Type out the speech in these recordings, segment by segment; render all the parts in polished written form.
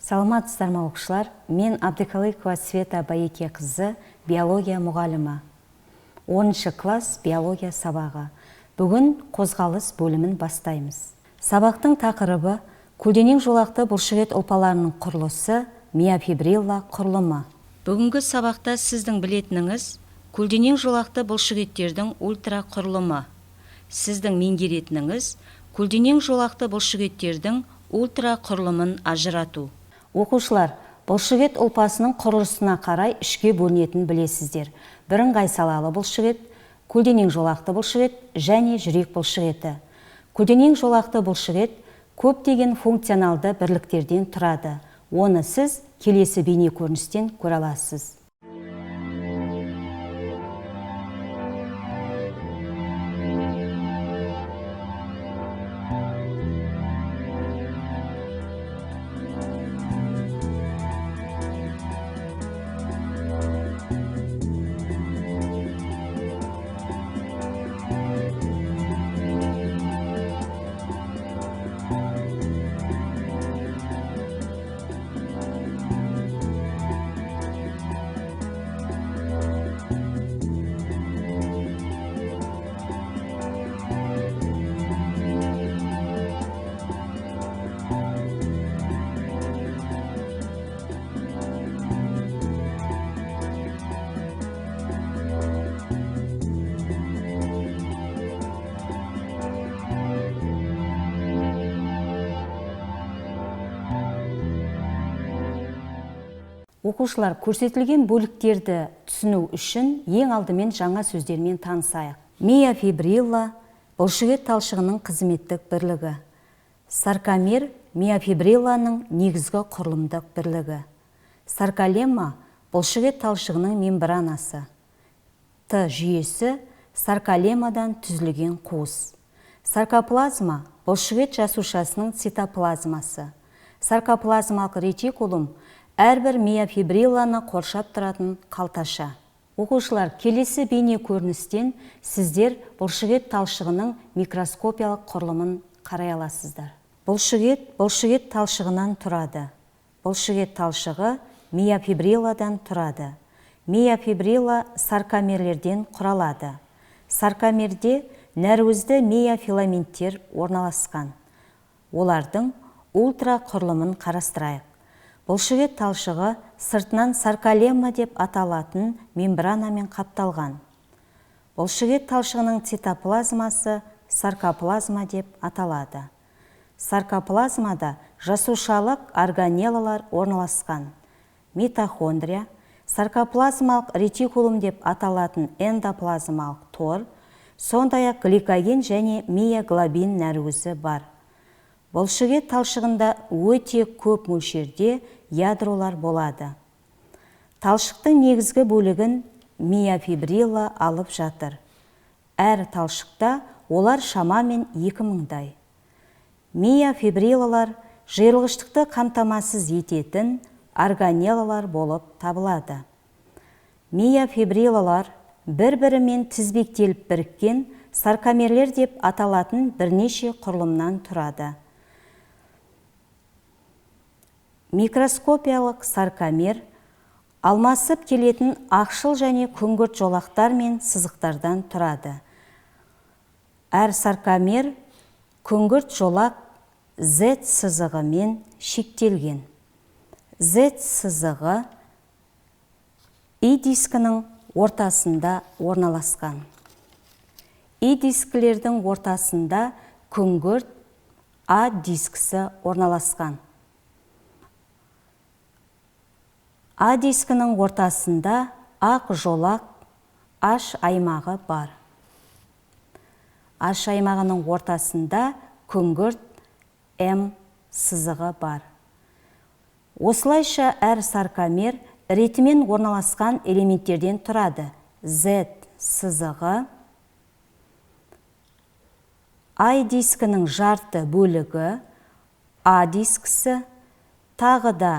Саламатсыздар ма оқушылар? Мен Абдыкалыкова Света Байеке қызы, биология мұғалімі. 10 класс биология сабағы. Бүгін қозғалыс бөлімін бастаймыз. Сабақтың тақырыбы көлденең жолақты бұлшықет ұлпаларының құрылысы, миофибрилла құрылымы. Бүгінгі сабақта сіздің білетініңіз көлденең жолақты бұлшықеттердің ультра құрылымы. Сіздің меңгеретініңіз көлденең жолақты бұлшықеттердің ультра құрылымын ажырату. Оқушылар, бұлшықет ұлпасының құрылысына қарай үшке бөлінетінін білесіздер. Бірыңғай салалы бұлшықет, көлденең жолақты бұлшықет және жүрек бұлшықеті. Көлденең жолақты бұлшықет көптеген функционалды бірліктерден тұрады. Оны сіз келесі бейне көріністен көре аласыз. Оқушылар, көрсетілген бөліктерді түсіну үшін ең алдымен жаңа сөздермен танысайық. Миофибрилла бұлшықет талшығының қызметтік бірлігі. Саркомер миофибрилланың негізгі құрылымдық бірлігі. Сарколемма бұлшықет талшығының мембранасы. Т жүйесі сарколеммадан түзілген қуыс. Саркоплазма бұлшықет жасушасының цитоплазмасы. Саркоплазмалық ретикулум әрбір миофибрилланы қоршап тұратын қалташа. Оқушылар, келесі бейне көріністен сіздер бұлшықет талшығының микроскопиялық құрылымын қарай аласыздар. Бұлшықет талшығынан тұрады. Бұлшықет талшығы миофибрилладан тұрады. Миофибрилла саркомерлерден құралады. Саркомерде нәруызды миофиламенттер орналасқан. Олардың ультра құрылымын қарастырайық. Бұлшықет талшығы сыртынан сарколемма деп аталатын мембранамен қапталған. Бұлшықет талшығының цитоплазмасы саркоплазма деп аталады. Саркоплазмада жасушалық органеллалар орналасқан. Митохондрия, саркоплазмалық ретикулум деп аталатын эндоплазмалық тор, сондай-ақ гликоген және миоглобин нәруызы бар. Бұлшықет талшығында өте көп мөлшерде ядролар болады. Талшықтың негізгі бөлігін миофибрилла алып жатыр. Әр талшықта олар шамамен 2000-дай. Миофибриллалар жиырылғыштықты қамтамасыз ететін органеллалар болып табылады. Миофибриллалар бір-бірімен тізбектеліп біріккен саркомерлер деп аталатын бірнеше құрылымнан тұрады. Микроскопиялық саркомер алмасып келетін ақшыл және күңгірт жолақтар мен сызықтардан тұрады. Әр саркомер күңгірт жолақ Z сызығымен шектелген. Z сызығы И дискінің ортасында орналасқан. И дискілердің ортасында күңгірт А дискісі орналасқан. А дискінің ортасында ақ жолақ H аймағы бар. H аймағының ортасында күңгірт М сызығы бар. Осылайша әр саркомер ретімен орналасқан элементтерден тұрады. Z сызығы, I дискінің жарты бөлігі, А дискісі, тағы да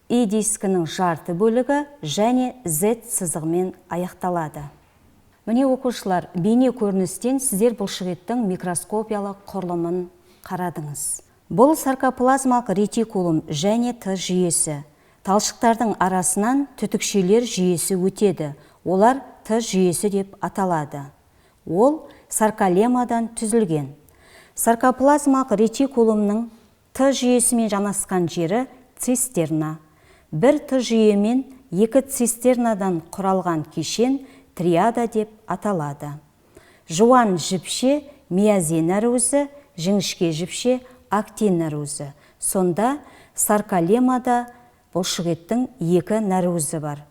И дискінің жарты бөлігі және Z сызығымен аяқталады. Міне оқушылар, бейне көріністен сіздер бұлшықеттің микроскопиялық құрылымын қарадыңыз. Бұл саркоплазмалық ретикулум және Т жүйесі. Талшықтардың арасынан түтікшелер жүйесі өтеді. Олар Т жүйесі деп аталады. Ол сарколемадан түзілген. Саркоплазмалық ретикулумның Т жүйесімен жанасқан жері цистерна. Бір Т жүйемен екі цистернадан құралған кешен триада деп аталады. Жуан жіпше миозин нәруызы, жіңішке жіпше актин нәруызы. Сонда сарколемада бұлшықеттің екі нәруызы бар.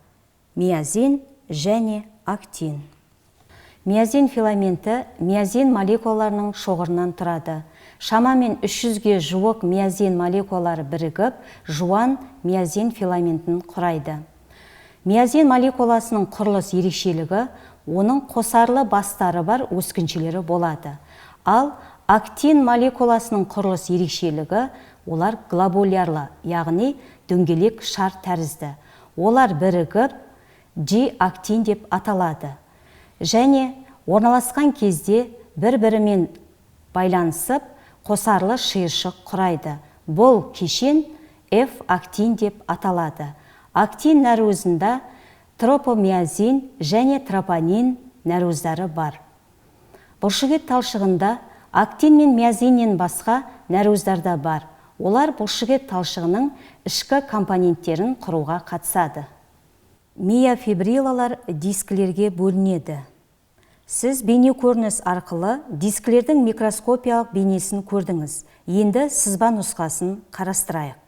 Миозин және актин. Миозин филаменті миозин молекулаларының шоғырынан тұрады. Шамамен 300-ге жуық миозин молекулалары бірігіп, жуан миозин филаментін құрайды. Миозин молекуласының құрылыс ерекшелігі оның қосарлы бастары бар өскіншелері болады. Ал актин молекуласының құрылыс ерекшелігі олар глобулярлы, яғни дөңгелек шар тәрізді. Олар бірігіп G-актин деп аталады. Және орналасқан кезде бір-бірімен байланысып, қосарлы шиыршық құрайды. Бұл кешен F-актин деп аталады. Актин нәруызында тропомиозин және тропонин нәруыздары бар. Бұлшықет талшығында актин мен миозиннен басқа нәруыздар да бар. Олар бұлшықет талшығының ішкі компоненттерін құруға қатысады. Миофибрилалар дискілерге бөлінеді. Сіз бейне көрініс арқылы дискілердің микроскопиялық бейнесін көрдіңіз. Енді сызба нұсқасын қарастырайық.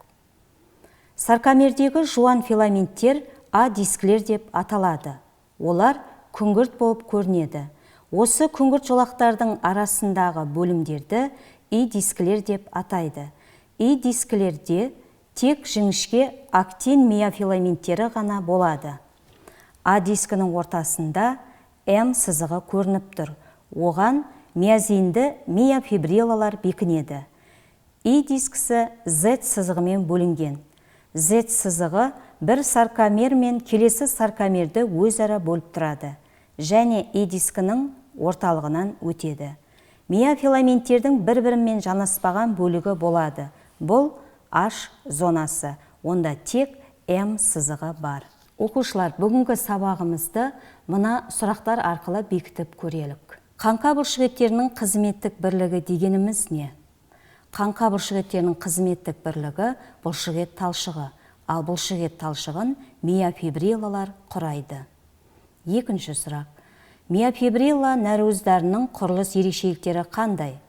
Саркомердегі жуан филаменттер А дискілер деп аталады. Олар күңгірт болып көрінеді. Осы күңгірт жолақтардың арасындағы бөлімдерді И дискілер деп атайды. И дискілерде тек жіңішке актин миофиламенттері ғана болады. А дискінің ортасында М сызығы көрініп тұр. Оған миозинді миофибрилалар бекінеді. И дискісі Z сызығымен бөлінген. Z сызығы бір саркомер мен келесі саркомерді өзара бөліп тұрады. Және И дискінің орталығынан өтеді. Миофиламенттердің бір-бірімен жанаспаған бөлігі болады. Бұл H зонасы. Онда тек М сызығы бар. Оқушылар, бүгінгі сабағымызды мына сұрақтар арқылы бекітіп көрелік. Қаңқа бұлшықеттерінің қызметтік бірлігі дегеніміз не? Қаңқа бұлшықеттерінің қызметтік бірлігі бұлшықет талшығы, ал бұлшықет талшығын миофибрилалар құрайды. Екінші сұрақ. Миофибрила нәруыздарының құрылыс ерекшеліктері қандай?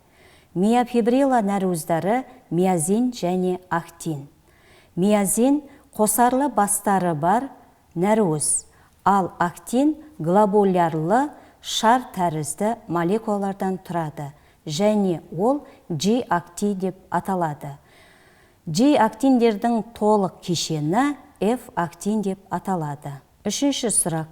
Миофибрила нәруыздары миозин және актин. Миозин қосарлы бастары бар нәруыз, ал актин глобулярлы шар тәрізді молекулалардан тұрады, және ол G-актин деп аталады. G-актиндердің толық кешені F-актин деп аталады. Үшінші сұрақ.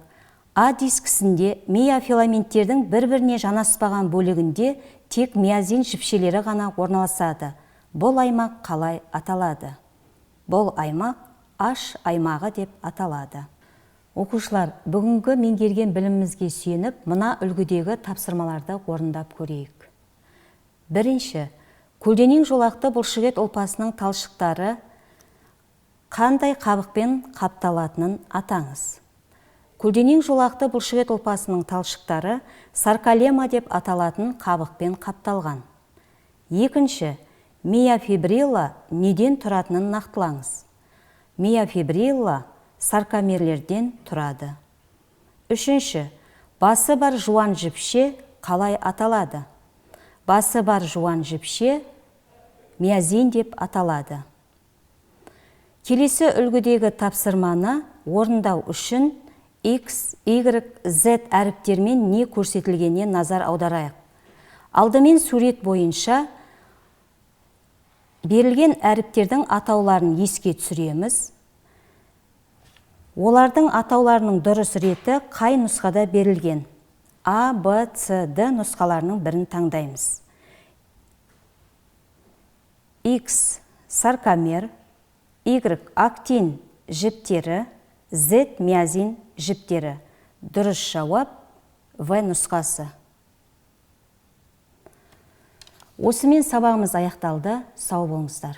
А дискісінде миофиламенттердің бір-біріне жанаспаған бөлігінде тек миозин жіпшелері ғана орналасады. Бұл аймақ қалай аталады? Бұл аймақ H аймағы деп аталады. Оқушылар, бүгінгі меңгерген білімімізге сүйеніп, мына үлгідегі тапсырмаларды орындап көрейік. Бірінші, көлденең жолақты бұлшықет ұлпасының талшықтары қандай қабықпен қапталатынын атаңыз. Көлденең жолақты бұлшықет ұлпасының талшықтары сарколема деп аталатын қабықпен қапталған. Екінші, миофибрила неден тұратынын нақтылаңыз. Миофибрила саркомерлерден тұрады. Үшінші, басы бар жуан жіпше қалай аталады? Басы бар жуан жіпше миозин деп аталады. Келесі үлгідегі тапсырманы орындау үшін X, Y, Z әріптермен не көрсетілгеніне назар аударайық. Алдымен сурет бойынша берілген әріптердің атауларын еске түсіреміз. Олардың атауларының дұрыс реті қай нұсқада берілген? А, Б, С, Д нұсқаларының бірін таңдаймыз. X саркомер, Y актин жіптері, Z миозин жіптері. Дұрыс жауап В нұсқасы. Осымен сабағымыз аяқталды. Сау болыңыздар.